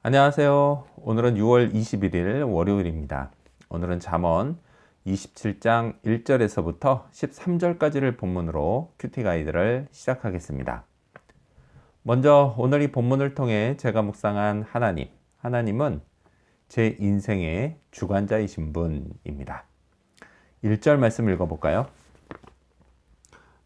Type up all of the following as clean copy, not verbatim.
안녕하세요. 오늘은 6월 21일 월요일입니다. 오늘은 잠언 27장 1절에서부터 13절까지를 본문으로 큐티 가이드를 시작하겠습니다. 먼저 오늘 이 본문을 통해 제가 묵상한 하나님은 제 인생의 주관자이신 분입니다. 1절 말씀 읽어볼까요?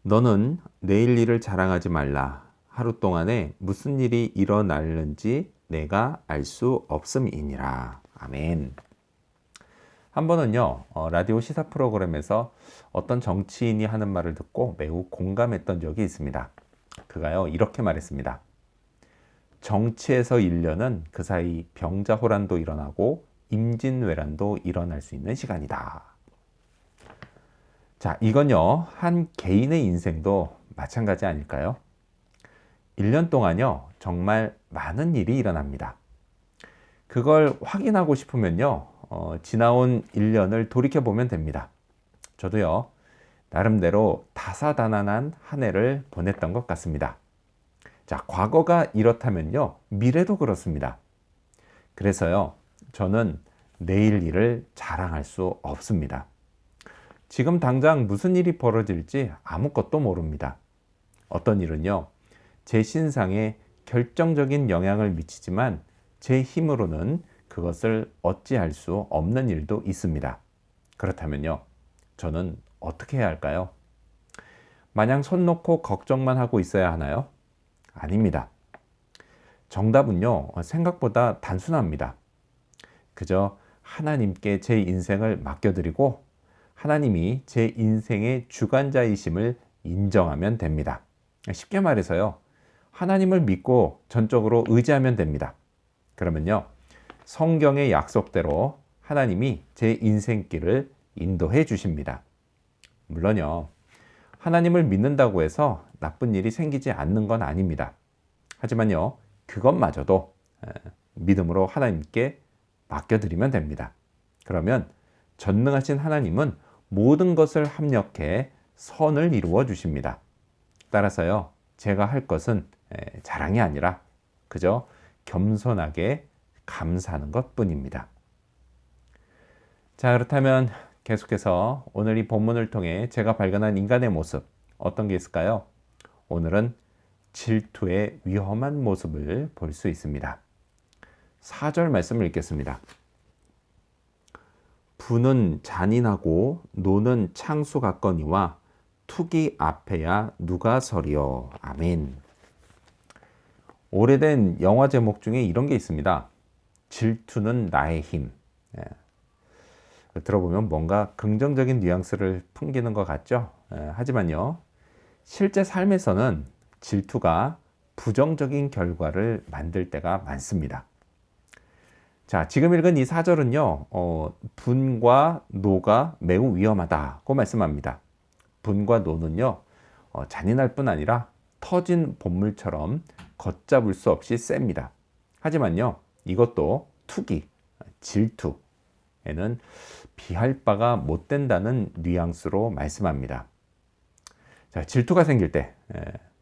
너는 내일 일을 자랑하지 말라. 하루 동안에 무슨 일이 일어날는지 내가 알 수 없음이니라. 아멘. 한 번은요, 라디오 시사 프로그램에서 어떤 정치인이 하는 말을 듣고 매우 공감했던 적이 있습니다. 그가요, 이렇게 말했습니다. 정치에서 1년은 그 사이 병자호란도 일어나고 임진왜란도 일어날 수 있는 시간이다. 자, 이건요, 한 개인의 인생도 마찬가지 아닐까요? 1년 동안요, 정말 많은 일이 일어납니다. 그걸 확인하고 싶으면요, 지나온 1년을 돌이켜보면 됩니다. 저도요, 나름대로 다사다난한 한 해를 보냈던 것 같습니다. 자, 과거가 이렇다면요, 미래도 그렇습니다. 그래서요, 저는 내일 일을 자랑할 수 없습니다. 지금 당장 무슨 일이 벌어질지 아무것도 모릅니다. 어떤 일은요, 제 신상에 결정적인 영향을 미치지만 제 힘으로는 그것을 어찌할 수 없는 일도 있습니다. 그렇다면요, 저는 어떻게 해야 할까요? 마냥 손 놓고 걱정만 하고 있어야 하나요? 아닙니다. 정답은요, 생각보다 단순합니다. 그저 하나님께 제 인생을 맡겨드리고 하나님이 제 인생의 주관자이심을 인정하면 됩니다. 쉽게 말해서요, 하나님을 믿고 전적으로 의지하면 됩니다. 그러면요, 성경의 약속대로 하나님이 제 인생길을 인도해 주십니다. 물론요, 하나님을 믿는다고 해서 나쁜 일이 생기지 않는 건 아닙니다. 하지만요, 그것마저도 믿음으로 하나님께 맡겨드리면 됩니다. 그러면 전능하신 하나님은 모든 것을 합력해 선을 이루어 주십니다. 따라서요, 제가 할 것은 자랑이 아니라 그저 겸손하게 감사하는 것뿐입니다. 자, 그렇다면 계속해서 오늘 이 본문을 통해 제가 발견한 인간의 모습, 어떤 게 있을까요? 오늘은 질투의 위험한 모습을 볼 수 있습니다. 4절 말씀을 읽겠습니다. 부는 잔인하고 노는 창수 같거니와 투기 앞에야 누가 서리요. 아멘. 오래된 영화 제목 중에 이런 게 있습니다. 질투는 나의 힘. 들어보면 뭔가 긍정적인 뉘앙스를 풍기는 것 같죠? 하지만요, 실제 삶에서는 질투가 부정적인 결과를 만들 때가 많습니다. 자, 지금 읽은 이 4절은요, 분과 노가 매우 위험하다고 말씀합니다. 분과 노는요, 잔인할 뿐 아니라 터진 봇물처럼 걷잡을 수 없이 셉니다. 하지만요, 이것도 투기, 질투에는 비할 바가 못 된다는 뉘앙스로 말씀합니다. 자, 질투가 생길 때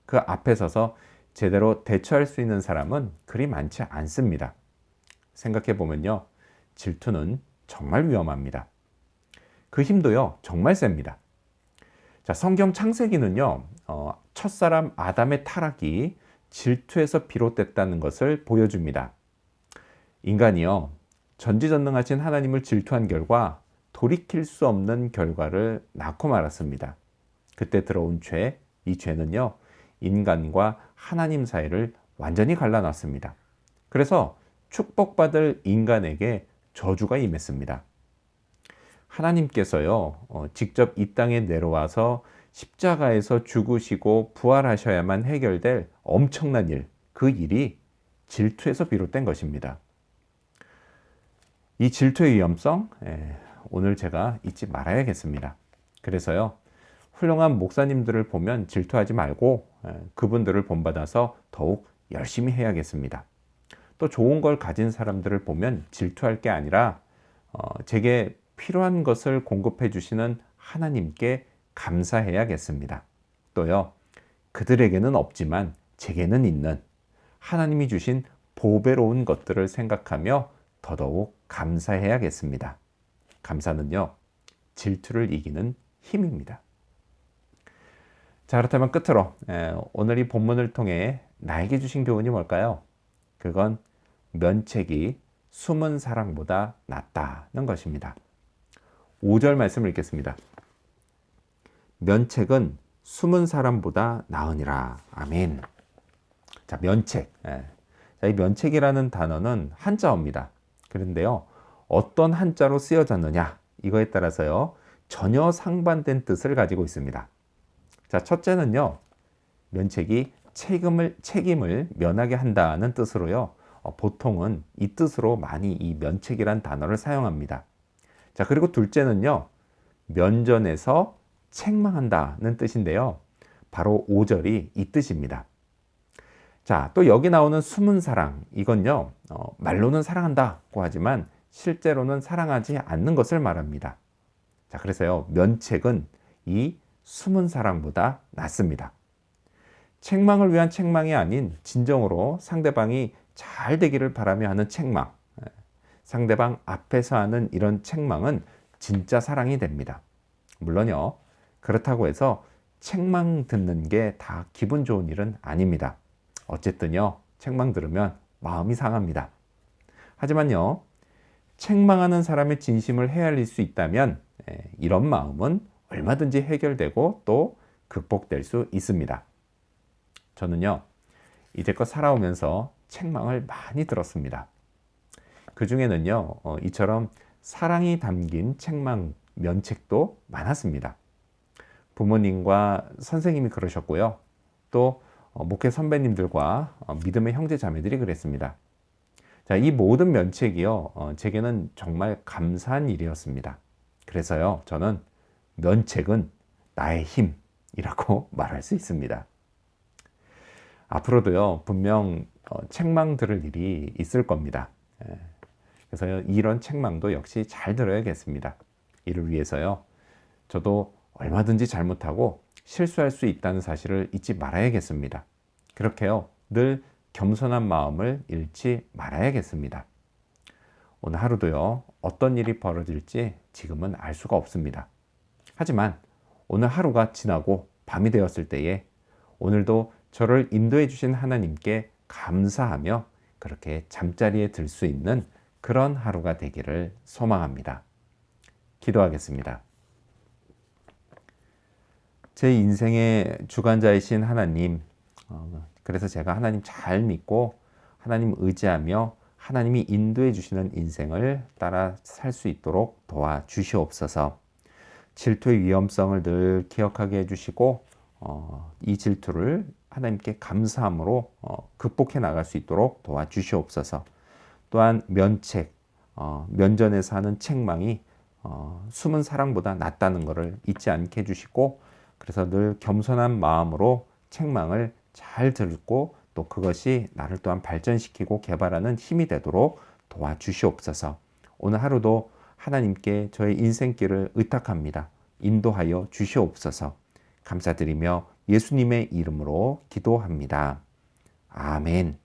그 앞에 서서 제대로 대처할 수 있는 사람은 그리 많지 않습니다. 생각해 보면요, 질투는 정말 위험합니다. 그 힘도요, 정말 셉니다. 자, 성경 창세기는요, 첫사람 아담의 타락이 질투에서 비롯됐다는 것을 보여줍니다. 인간이요, 전지전능하신 하나님을 질투한 결과 돌이킬 수 없는 결과를 낳고 말았습니다. 그때 들어온 죄, 이 죄는요, 인간과 하나님 사이를 완전히 갈라놨습니다. 그래서 축복받을 인간에게 저주가 임했습니다. 하나님께서요, 직접 이 땅에 내려와서 십자가에서 죽으시고 부활하셔야만 해결될 엄청난 일, 그 일이 질투에서 비롯된 것입니다. 이 질투의 위험성, 오늘 제가 잊지 말아야겠습니다. 그래서요, 훌륭한 목사님들을 보면 질투하지 말고 그분들을 본받아서 더욱 열심히 해야겠습니다. 또 좋은 걸 가진 사람들을 보면 질투할 게 아니라 제게 필요한 것을 공급해 주시는 하나님께 감사해야겠습니다. 또요, 그들에게는 없지만 제게는 있는 하나님이 주신 보배로운 것들을 생각하며 더더욱 감사해야겠습니다. 감사는요, 질투를 이기는 힘입니다. 자, 그렇다면 끝으로 오늘 이 본문을 통해 나에게 주신 교훈이 뭘까요? 그건 면책이 숨은 사랑보다 낫다는 것입니다. 5절 말씀을 읽겠습니다. 면책은 숨은 사람보다 나으니라. 아멘. 자, 면책. 자, 이 면책이라는 단어는 한자어입니다. 그런데요, 어떤 한자로 쓰여졌느냐, 이거에 따라서요, 전혀 상반된 뜻을 가지고 있습니다. 자, 첫째는요, 면책이 책임을 면하게 한다는 뜻으로요, 보통은 이 뜻으로 많이 이 면책이란 단어를 사용합니다. 자, 그리고 둘째는요, 면전에서 책망한다는 뜻인데요, 바로 5절이 이 뜻입니다. 자, 또 여기 나오는 숨은 사랑, 이건요, 말로는 사랑한다고 하지만 실제로는 사랑하지 않는 것을 말합니다. 자, 그래서요, 면책은 이 숨은 사랑보다 낫습니다. 책망을 위한 책망이 아닌 진정으로 상대방이 잘 되기를 바라며 하는 책망, 상대방 앞에서 하는 이런 책망은 진짜 사랑이 됩니다. 물론요, 그렇다고 해서 책망 듣는 게 다 기분 좋은 일은 아닙니다. 어쨌든요, 책망 들으면 마음이 상합니다. 하지만요, 책망하는 사람의 진심을 헤아릴 수 있다면 이런 마음은 얼마든지 해결되고 또 극복될 수 있습니다. 저는요, 이제껏 살아오면서 책망을 많이 들었습니다. 그 중에는요, 이처럼 사랑이 담긴 책망, 면책도 많았습니다. 부모님과 선생님이 그러셨고요. 또 목회 선배님들과 믿음의 형제 자매들이 그랬습니다. 자, 이 모든 면책이요, 제게는 정말 감사한 일이었습니다. 그래서요, 저는 면책은 나의 힘이라고 말할 수 있습니다. 앞으로도요, 분명 책망 들을 일이 있을 겁니다. 그래서 이런 책망도 역시 잘 들어야겠습니다. 이를 위해서요, 저도 얼마든지 잘못하고 실수할 수 있다는 사실을 잊지 말아야겠습니다. 그렇게요, 늘 겸손한 마음을 잃지 말아야겠습니다. 오늘 하루도요, 어떤 일이 벌어질지 지금은 알 수가 없습니다. 하지만 오늘 하루가 지나고 밤이 되었을 때에 오늘도 저를 인도해 주신 하나님께 감사하며 그렇게 잠자리에 들 수 있는 그런 하루가 되기를 소망합니다. 기도하겠습니다. 제 인생의 주관자이신 하나님, 그래서 제가 하나님 잘 믿고 하나님 의지하며 하나님이 인도해 주시는 인생을 따라 살 수 있도록 도와주시옵소서. 질투의 위험성을 늘 기억하게 해주시고 이 질투를 하나님께 감사함으로 극복해 나갈 수 있도록 도와주시옵소서. 또한 면책, 면전에서 하는 책망이 숨은 사랑보다 낫다는 것을 잊지 않게 해주시고, 그래서 늘 겸손한 마음으로 책망을 잘 듣고 또 그것이 나를 또한 발전시키고 개발하는 힘이 되도록 도와주시옵소서. 오늘 하루도 하나님께 저의 인생길을 의탁합니다. 인도하여 주시옵소서. 감사드리며 예수님의 이름으로 기도합니다. 아멘.